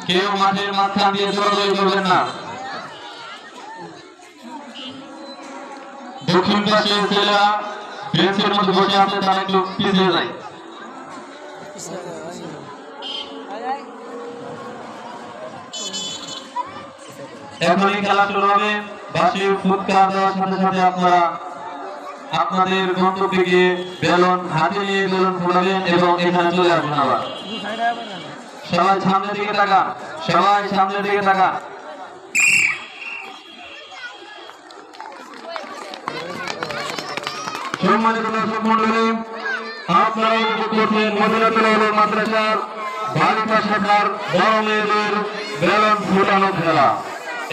কেউ মাঠের মাঝখান দিয়ে চলাচল করবেন না। দক্ষিণ পাশে ছেলেরা বেঞ্চের মধ্যে বসে আছে, তারা একটু পিছিয়ে যায়। এখনই খেলা শুরু হবে। বাঁশি ফুৎকার দেওয়ার সাথে সাথে আপনারা আপনাদের গন্তব্যে গিয়ে বেলুন হাতে নিয়ে বেলুন ফোলাবেন এবং এখানে চলে আসবেন। আবার সবাই সামনের দিকে তাকান, সবাই সামনের দিকে তাকান। সম্মানিত দর্শক মণ্ডলী, আপনারা উপভোগ করছেন মদিনাতুল উলুম মাদ্রাসার বালিকা শাখার বড় মেয়েদের বেলুন ফুটানো খেলা।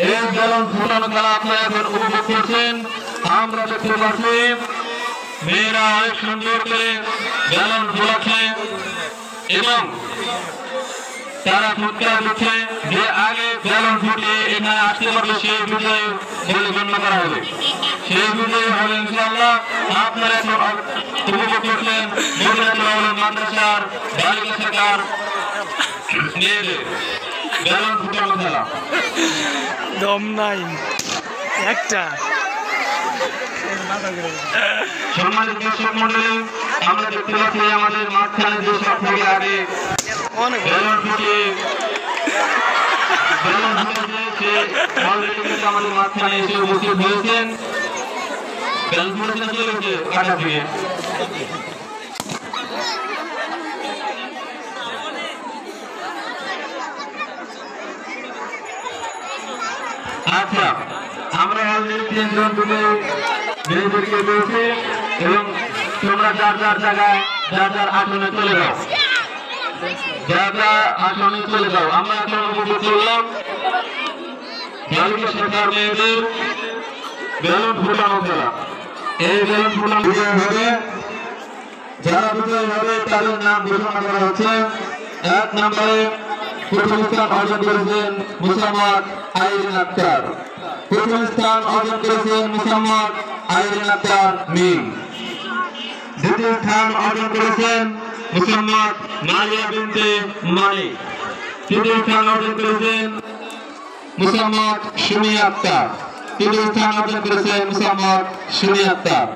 এই বেলুন ফুটানো খেলা আপনারা এখন উপভোগ করছেন। আমরা দেখতে পাচ্ছি মেয়েরা অনেক সুন্দর করে বেলুন ফোলাচ্ছে এবং তারা ফুটকার দিচ্ছে যে আগে বেলুন ফুটিয়ে এখানে আসতে পারলে সেই বিজয় বলে গণ্য করা হবে। সেই বিজয় হবে ইনশাআল্লাহ। আপনারা এখন উপভোগ করছেন মদিনাতুল উলুম মাদ্রাসার বালিকা শাখার মেয়েদের বেলুন ফুটানো খেলা। দম নাই একটা। সম্মানিত দর্শক মণ্ডলী, আমরা দেখতে পাচ্ছি আমাদের মাঝখানে যে সব থেকে আগে বেলুন ফুটিয়ে আমাদের মাঝখানে এসে উপস্থিত হয়েছেন। বেলুন ফুটেছে চলে গেছে কাটা দিয়ে। আচ্ছা, আমরা অলরেডি 3 জন তুলে মেয়েদেরকে বলছি এবং তোমরা যার যার জায়গায় যার যার আসনে চলে যাও, যার যার আসনে চলে যাও। আমরা এখন উপভোগ করলাম বালিকা শাখার মেয়েদের বেলুন ফুটানো খেলা। এই বেলুন ফুটানো হবে, যারা বিজয়ী হবে তাদের নাম ঘোষণা করা হচ্ছে। 1 নম্বরে প্রথম স্থান অর্জন করেছেন মুসাম্মদ আইরিন আক্তার। প্রথম স্থান অর্জন করেছেন মুসাম্মদ আইরিন আক্তার মিম। দ্বিতীয় স্থান অর্জন করেছেন মুসাম্মদ মারিয়া বিনতে মানিক। তৃতীয় স্থান অর্জন করেছেন মুসাম্মদ সুমি আক্তার। তৃতীয় স্থান অর্জন করেছেন মুসাম্মদ সুমি আক্তার।